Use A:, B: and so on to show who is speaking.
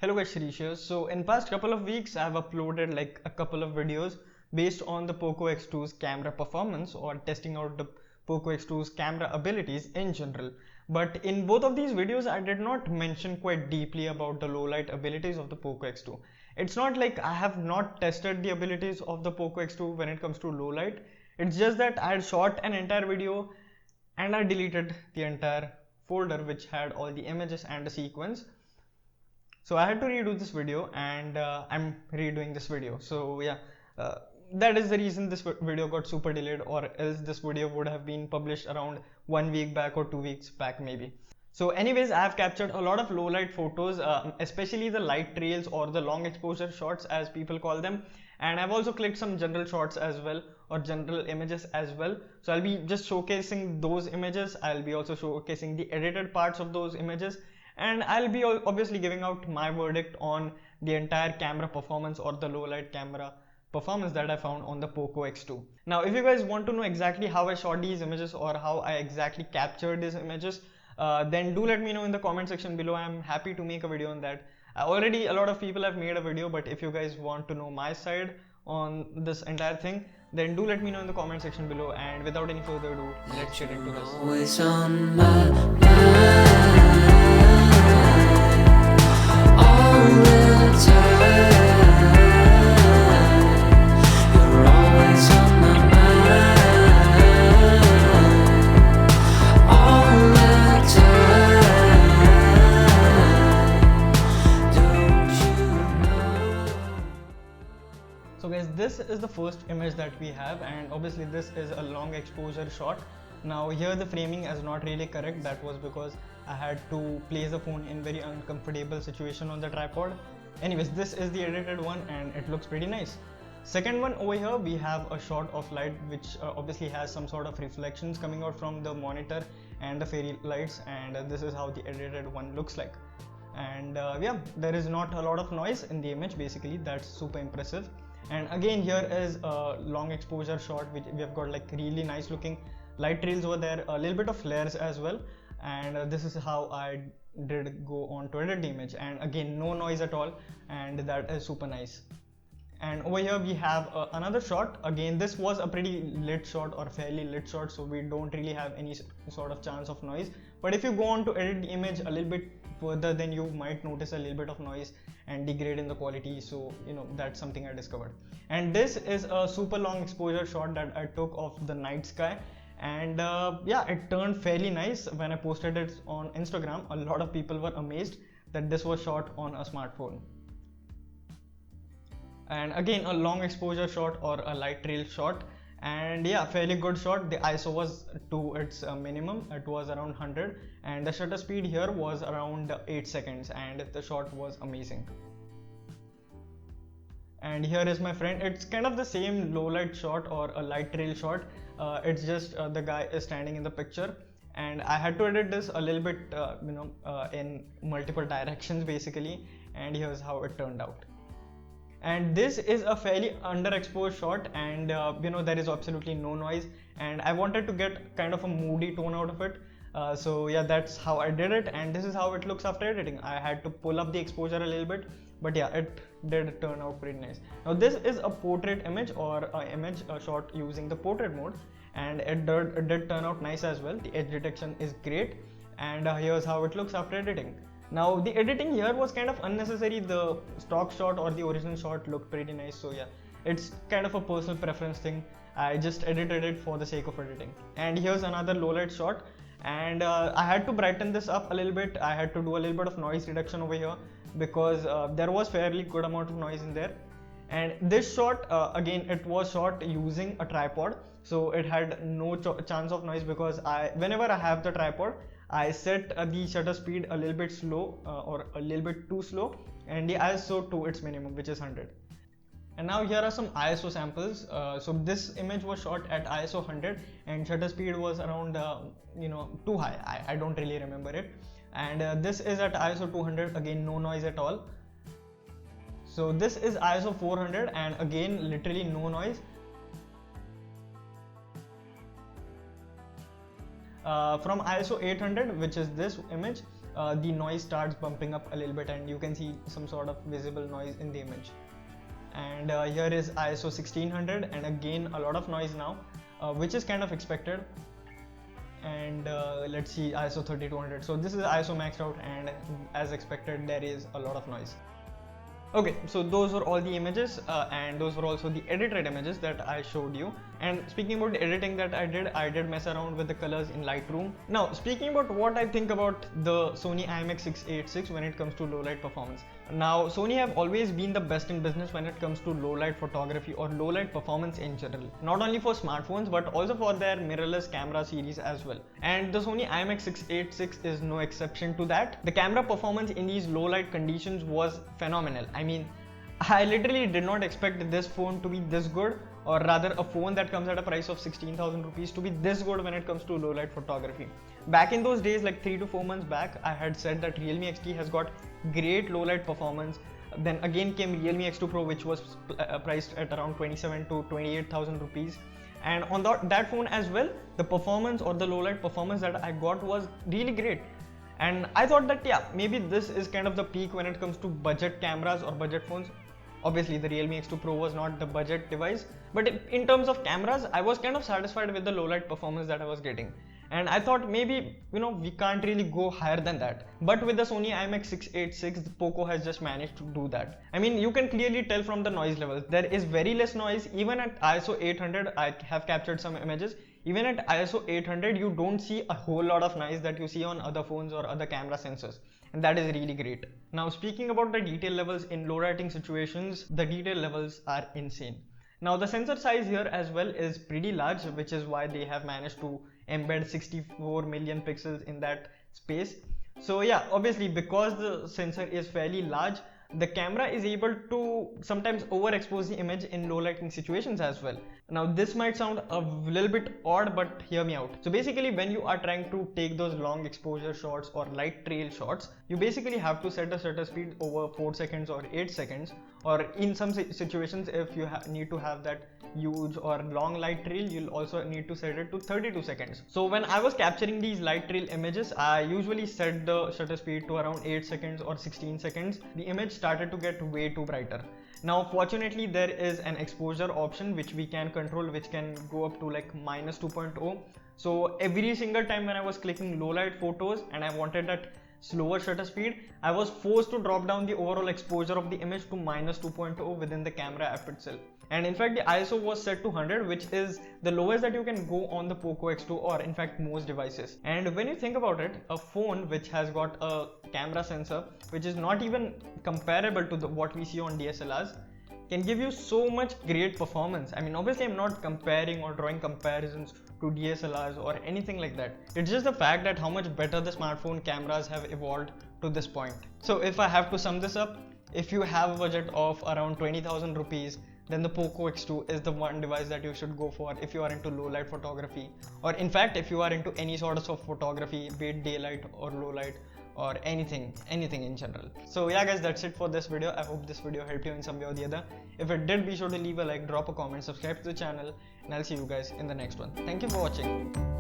A: Hello guys, Shirish here. So in past couple of weeks I have uploaded like a couple of videos based on the POCO X2's camera performance or testing out the POCO X2's camera abilities in general. But in both of these videos I did not mention quite deeply about the low light abilities of the POCO X2. It's not like I have not tested the abilities of the POCO X2 when it comes to low light. It's just that I had shot an entire video and I deleted the entire folder which had all the images and the sequence. So I had to redo this video and I'm redoing this video. So yeah, that is the reason this video got super delayed, or else this video would have been published around 1 week back or 2 weeks back maybe. So anyways, I have captured a lot of low light photos, especially the light trails or the long exposure shots as people call them. And I've also clicked some general shots as well, or general images as well. So I'll be just showcasing those images. I'll be also showcasing the edited parts of those images, and I'll be obviously giving out my verdict on the entire camera performance or the low light camera performance that I found on the POCO X2. Now if you guys want to know exactly how I shot these images or how I exactly captured these images, then do let me know in the comment section below. I'm happy to make a video on that. Already a lot of people have made a video, but if you guys want to know my side on this entire thing, then do let me know in the comment section below. And without any further ado, let's get into this.
B: Always on my mind, all the time. You're always on my mind, all the time. Don't you know?
A: So guys, this is the first image that we have, and obviously this is a long exposure shot. Now here the framing is not really correct. That was because I had to place the phone in very uncomfortable situation on the tripod. Anyways, this is the edited one and it looks pretty nice. Second one over here, we have a shot of light which obviously has some sort of reflections coming out from the monitor and the fairy lights, and this is how the edited one looks like. And yeah, there is not a lot of noise in the image. Basically that's super impressive. And again, here is a long exposure shot which we have got like really nice looking light trails over there, a little bit of flares as well. And this is how I did go on to edit the image, and again no noise at all, and that is super nice. And over here we have another shot. Again, this was a pretty lit shot or fairly lit shot, so we don't really have any sort of chance of noise. But if you go on to edit the image a little bit further, then you might notice a little bit of noise and degrade in the quality. So you know, that's something I discovered. And this is a super long exposure shot that I took of the night sky, and yeah, it turned fairly nice. When I posted it on Instagram, a lot of people were amazed that this was shot on a smartphone. And again, a long exposure shot or a light trail shot, and yeah, fairly good shot. The ISO was to its minimum, it was around 100, and the shutter speed here was around 8 seconds, and the shot was amazing. And here is my friend. It's kind of the same low light shot or a light trail shot. It's just the guy is standing in the picture, and I had to edit this a little bit in multiple directions basically, and here's how it turned out. And this is a fairly underexposed shot, and there is absolutely no noise, and I wanted to get kind of a moody tone out of it. So yeah, that's how I did it, and this is how it looks after editing. I had to pull up the exposure a little bit, but yeah, it did turn out pretty nice. Now this is a portrait image or an image shot using the portrait mode, and it did turn out nice as well. The edge detection is great, and here's how it looks after editing. Now the editing here was kind of unnecessary. The stock shot or the original shot looked pretty nice, so yeah, it's kind of a personal preference thing. I just edited it for the sake of editing. And here's another low light shot, and I had to brighten this up a little bit. I had to do a little bit of noise reduction over here because there was fairly good amount of noise in there. And this shot, again, it was shot using a tripod, so it had no chance of noise because whenever I have the tripod, I set the shutter speed a little bit slow or a little bit too slow, and the ISO to its minimum, which is 100. And now here are some ISO samples. So this image was shot at ISO 100 and shutter speed was around too high. I don't really remember it. And this is at ISO 200, again no noise at all. So this is ISO 400 and again literally no noise. From ISO 800, which is this image, the noise starts bumping up a little bit and you can see some sort of visible noise in the image. And here is ISO 1600, and again a lot of noise now, which is kind of expected. And let's see ISO 3200. So this is ISO maxed out, and as expected there is a lot of noise. Okay, so those were all the images and those were also the edited images that I showed you. And speaking about the editing that I did mess around with the colors in Lightroom. Now speaking about what I think about the Sony IMX686 when it comes to low light performance. Now Sony have always been the best in business when it comes to low light photography or low light performance in general. Not only for smartphones but also for their mirrorless camera series as well. And the Sony IMX686 is no exception to that. The camera performance in these low light conditions was phenomenal. I mean, I literally did not expect this phone to be this good, or rather a phone that comes at a price of 16,000 rupees to be this good when it comes to low light photography. Back in those days, like 3 to 4 months back, I had said that Realme XT has got great low light performance. Then again came Realme X2 Pro, which was priced at around 27 to 28,000 rupees. And on that phone as well, the performance or the low light performance that I got was really great. And I thought that yeah, maybe this is kind of the peak when it comes to budget cameras or budget phones. Obviously the Realme X2 Pro was not the budget device, but in terms of cameras, I was kind of satisfied with the low light performance that I was getting. And I thought maybe, we can't really go higher than that. But with the Sony IMX686, the POCO has just managed to do that. I mean, you can clearly tell from the noise levels. There is very less noise. Even at ISO 800, I have captured some images. Even at ISO 800, you don't see a whole lot of noise that you see on other phones or other camera sensors. And that is really great. Now, speaking about the detail levels in low lighting situations, the detail levels are insane. Now, the sensor size here as well is pretty large, which is why they have managed to embed 64 million pixels in that space. So yeah, obviously because the sensor is fairly large, the camera is able to sometimes overexpose the image in low lighting situations as well. Now this might sound a little bit odd, but hear me out. So basically when you are trying to take those long exposure shots or light trail shots, you basically have to set a shutter speed over 4 seconds or 8 seconds, or in some situations if you need to have that huge or long light trail, you'll also need to set it to 32 seconds. So when I was capturing these light trail images, I usually set the shutter speed to around 8 seconds or 16 seconds. The image started to get way too brighter. Now fortunately there is an exposure option which we can control, which can go up to like -2.0. So every single time when I was clicking low light photos and I wanted that slower shutter speed, I was forced to drop down the overall exposure of the image to -2.0 within the camera app itself. And in fact the ISO was set to 100, which is the lowest that you can go on the POCO X2 or in fact most devices. And when you think about it, a phone which has got a camera sensor which is not even comparable to what we see on DSLRs can give you so much great performance. I mean, obviously I'm not comparing or drawing comparisons to DSLRs or anything like that. It's just the fact that how much better the smartphone cameras have evolved to this point. So if I have to sum this up, if you have a budget of around 20,000 rupees, then the POCO X2 is the one device that you should go for if you are into low light photography, or in fact if you are into any sort of photography, be it daylight or low light or anything in general. So yeah guys, that's it for this video. I hope this video helped you in some way or the other. If it did, be sure to leave a like, drop a comment, subscribe to the channel, and I'll see you guys in the next one. Thank you for watching.